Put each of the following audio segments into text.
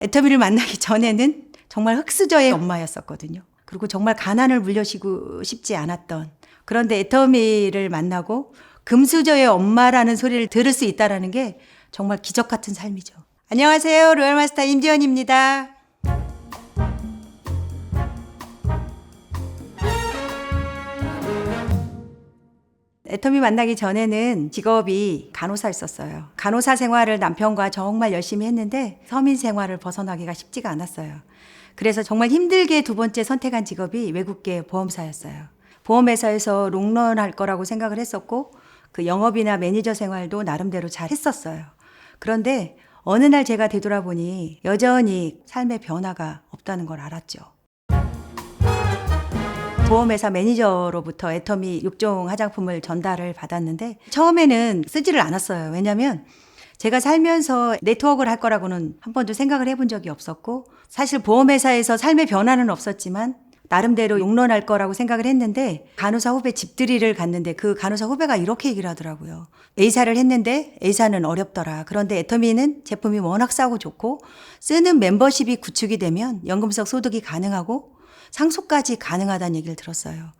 애터미를 만나기 전에는 정말 흙수저의 엄마였었거든요. 그리고 정말 가난을 물려주고 싶지 않았던, 그런데 애터미를 만나고 금수저의 엄마라는 소리를 들을 수 있다는 게 정말 기적 같은 삶이죠. 안녕하세요. 로얄마스터 임지연입니다. 애터미 만나기 전에는 직업이 간호사였었어요. 간호사 생활을 남편과 정말 열심히 했는데 서민 생활을 벗어나기가 쉽지가 않았어요. 그래서 정말 힘들게 두 번째 선택한 직업이 외국계 보험사였어요. 보험회사에서 롱런할 거라고 생각을 했었고 그 영업이나 매니저 생활도 나름대로 잘 했었어요. 그런데 어느 날 제가 되돌아보니 여전히 삶의 변화가 없다는 걸 알았죠. 보험회사 매니저로부터 애터미 6종 화장품을 전달을 받았는데 처음에는 쓰지를 않았어요. 왜냐하면 제가 살면서 네트워크를 할 거라고는 한 번도 생각을 해본 적이 없었고 사실 보험회사에서 삶의 변화는 없었지만 나름대로 용런할 거라고 생각을 했는데 간호사 후배 집들이를 갔는데 그 간호사 후배가 이렇게 얘기를 하더라고요. A사를 했는데 A사는 어렵더라. 그런데 애터미는 제품이 워낙 싸고 좋고 쓰는 멤버십이 구축이 되면 연금성 소득이 가능하고 상속까지 가능하다는 얘기를 들었어요.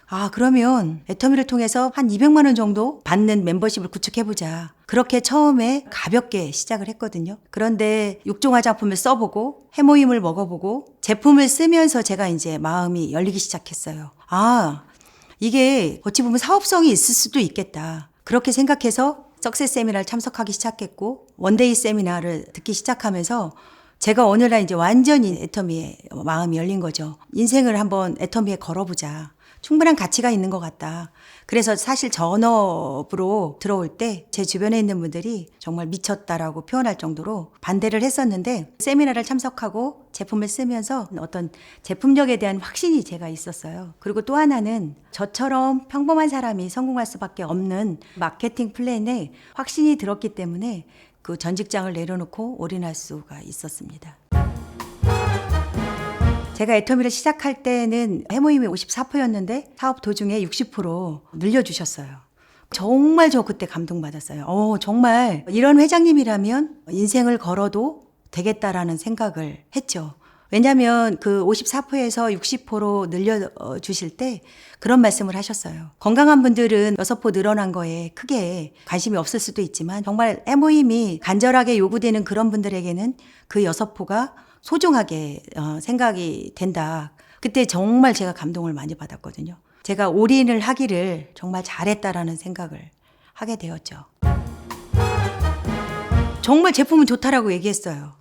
아, 그러면 애터미를 통해서 한 200만 원 정도 받는 멤버십을 구축해보자. 그렇게 처음에 가볍게 시작을 했거든요. 그런데 6종 화장품을 써보고 해모임을 먹어보고 제품을 쓰면서 제가 이제 마음이 열리기 시작했어요. 아, 이게 어찌 보면 사업성이 있을 수도 있겠다. 그렇게 생각해서 석세스 세미나를 참석하기 시작했고 원데이 세미나를 듣기 시작하면서 제가 어느 날 이제 완전히 애터미에 마음이 열린 거죠. 인생을 한번 애터미에 걸어보자. 충분한 가치가 있는 것 같다. 그래서 사실 전업으로 들어올 때 제 주변에 있는 분들이 정말 미쳤다라고 표현할 정도로 반대를 했었는데 세미나를 참석하고 제품을 쓰면서 어떤 제품력에 대한 확신이 제가 있었어요. 그리고 또 하나는 저처럼 평범한 사람이 성공할 수밖에 없는 마케팅 플랜에 확신이 들었기 때문에 그 전 직장을 내려놓고 올인할 수가 있었습니다. 제가 애터미를 시작할 때는 해모임이 54%였는데 사업 도중에 60% 늘려주셨어요. 정말 저 그때 감동받았어요. 정말 이런 회장님이라면 인생을 걸어도 되겠다라는 생각을 했죠. 왜냐하면 그 54%에서 60% 늘려주실 때 그런 말씀을 하셨어요. 건강한 분들은 6% 늘어난 거에 크게 관심이 없을 수도 있지만 정말 해모임이 간절하게 요구되는 그런 분들에게는 그 6%가 소중하게 생각이 된다. 그때 정말 제가 감동을 많이 받았거든요. 제가 올인을 하기를 정말 잘했다라는 생각을 하게 되었죠. 정말 제품은 좋다라고 얘기했어요.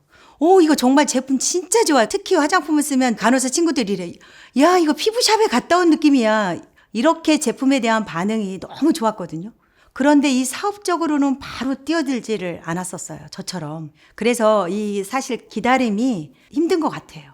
이거 정말 제품 진짜 좋아. 특히 화장품을 쓰면 간호사 친구들이 이래. 야, 이거 피부샵에 갔다 온 느낌이야. 이렇게 제품에 대한 반응이 너무 좋았거든요. 그런데 이 사업적으로는 바로 뛰어들지를 않았었어요. 저처럼. 그래서 이 사실 기다림이 힘든 것 같아요.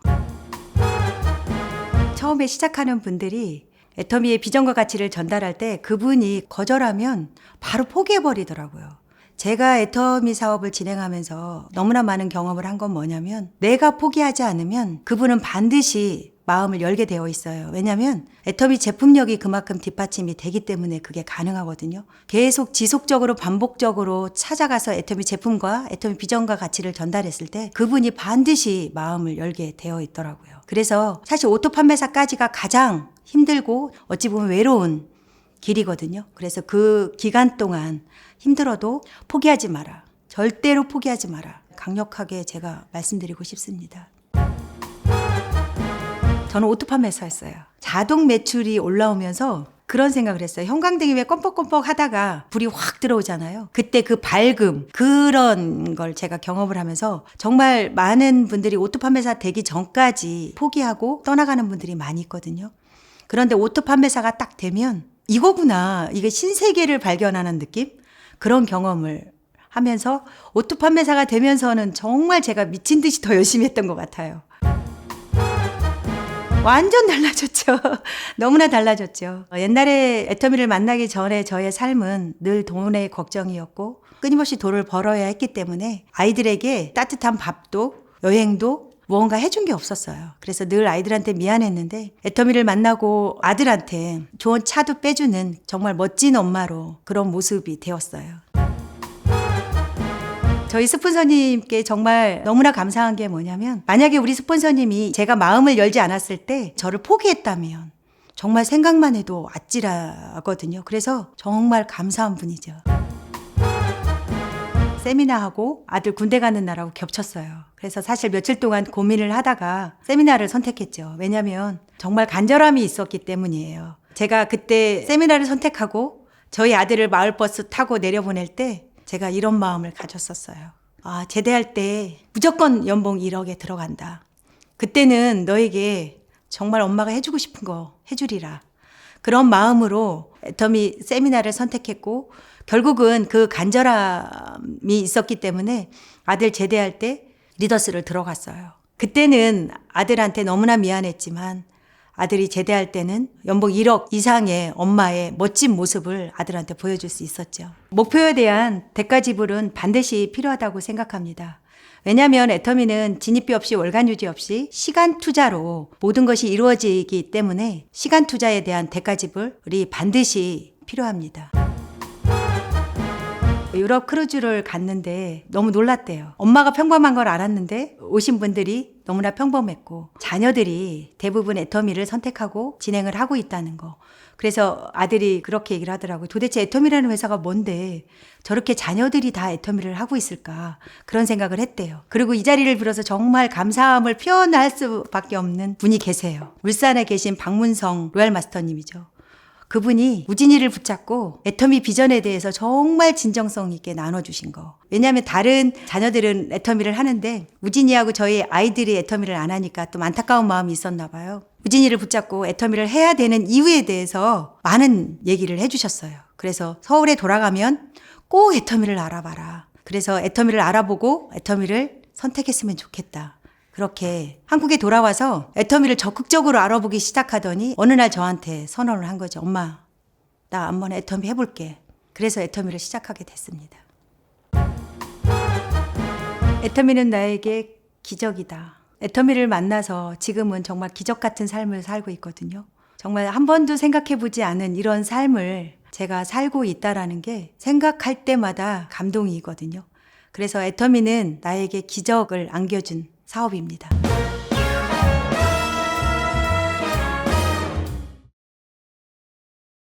처음에 시작하는 분들이 애터미의 비전과 가치를 전달할 때 그분이 거절하면 바로 포기해버리더라고요. 제가 애터미 사업을 진행하면서 너무나 많은 경험을 한 건 뭐냐면 내가 포기하지 않으면 그분은 반드시 마음을 열게 되어 있어요. 왜냐하면 애터미 제품력이 그만큼 뒷받침이 되기 때문에 그게 가능하거든요. 계속 지속적으로 반복적으로 찾아가서 애터미 제품과 애터미 비전과 가치를 전달했을 때 그분이 반드시 마음을 열게 되어 있더라고요. 그래서 사실 오토 판매사까지가 가장 힘들고 어찌 보면 외로운 길이거든요. 그래서 그 기간 동안 힘들어도 포기하지 마라. 절대로 포기하지 마라. 강력하게 제가 말씀드리고 싶습니다. 저는 오토 판매사였어요. 자동 매출이 올라오면서 그런 생각을 했어요. 형광등이 왜 껌뻑껌뻑 하다가 불이 확 들어오잖아요. 그때 그 밝음, 그런 걸 제가 경험을 하면서 정말 많은 분들이 오토 판매사 되기 전까지 포기하고 떠나가는 분들이 많이 있거든요. 그런데 오토 판매사가 딱 되면 이거구나. 이게 신세계를 발견하는 느낌? 그런 경험을 하면서 오토 판매사가 되면서는 정말 제가 미친 듯이 더 열심히 했던 것 같아요. 완전 달라졌죠. 너무나 달라졌죠. 옛날에 애터미를 만나기 전에 저의 삶은 늘 돈의 걱정이었고 끊임없이 돈을 벌어야 했기 때문에 아이들에게 따뜻한 밥도 여행도 무언가 해준 게 없었어요. 그래서 늘 아이들한테 미안했는데 애터미를 만나고 아들한테 좋은 차도 빼주는 정말 멋진 엄마로 그런 모습이 되었어요. 저희 스폰서님께 정말 너무나 감사한 게 뭐냐면 만약에 우리 스폰서님이 제가 마음을 열지 않았을 때 저를 포기했다면 정말 생각만 해도 아찔하거든요. 그래서 정말 감사한 분이죠. 세미나하고 아들 군대 가는 날하고 겹쳤어요. 그래서 사실 며칠 동안 고민을 하다가 세미나를 선택했죠. 왜냐하면 정말 간절함이 있었기 때문이에요. 제가 그때 세미나를 선택하고 저희 아들을 마을버스 타고 내려보낼 때 제가 이런 마음을 가졌었어요. 아, 제대할 때 무조건 연봉 1억에 들어간다. 그때는 너에게 정말 엄마가 해주고 싶은 거 해주리라. 그런 마음으로 애터미 세미나를 선택했고 결국은 그 간절함이 있었기 때문에 아들 제대할 때 리더스를 들어갔어요. 그때는 아들한테 너무나 미안했지만 아들이 제대할 때는 연봉 1억 이상의 엄마의 멋진 모습을 아들한테 보여줄 수 있었죠. 목표에 대한 대가 지불은 반드시 필요하다고 생각합니다. 왜냐하면 애터미는 진입비 없이 월간 유지 없이 시간 투자로 모든 것이 이루어지기 때문에 시간 투자에 대한 대가 지불이 반드시 필요합니다. 유럽 크루즈를 갔는데 너무 놀랐대요. 엄마가 평범한 걸 알았는데 오신 분들이 너무나 평범했고 자녀들이 대부분 애터미를 선택하고 진행을 하고 있다는 거. 그래서 아들이 그렇게 얘기를 하더라고요. 도대체 애터미라는 회사가 뭔데 저렇게 자녀들이 다 애터미를 하고 있을까 그런 생각을 했대요. 그리고 이 자리를 빌어서 정말 감사함을 표현할 수밖에 없는 분이 계세요. 울산에 계신 박문성 로얄마스터님이죠. 그분이 우진이를 붙잡고 애터미 비전에 대해서 정말 진정성 있게 나눠주신 거. 왜냐하면 다른 자녀들은 애터미를 하는데 우진이하고 저희 아이들이 애터미를 안 하니까 좀 안타까운 마음이 있었나 봐요. 우진이를 붙잡고 애터미를 해야 되는 이유에 대해서 많은 얘기를 해주셨어요. 그래서 서울에 돌아가면 꼭 애터미를 알아봐라. 그래서 애터미를 알아보고 애터미를 선택했으면 좋겠다. 그렇게 한국에 돌아와서 애터미를 적극적으로 알아보기 시작하더니 어느 날 저한테 선언을 한 거죠. 엄마, 나 한번 애터미 해볼게. 그래서 애터미를 시작하게 됐습니다. 애터미는 나에게 기적이다. 애터미를 만나서 지금은 정말 기적 같은 삶을 살고 있거든요. 정말 한 번도 생각해보지 않은 이런 삶을 제가 살고 있다라는 게 생각할 때마다 감동이거든요. 그래서 애터미는 나에게 기적을 안겨준 사업입니다.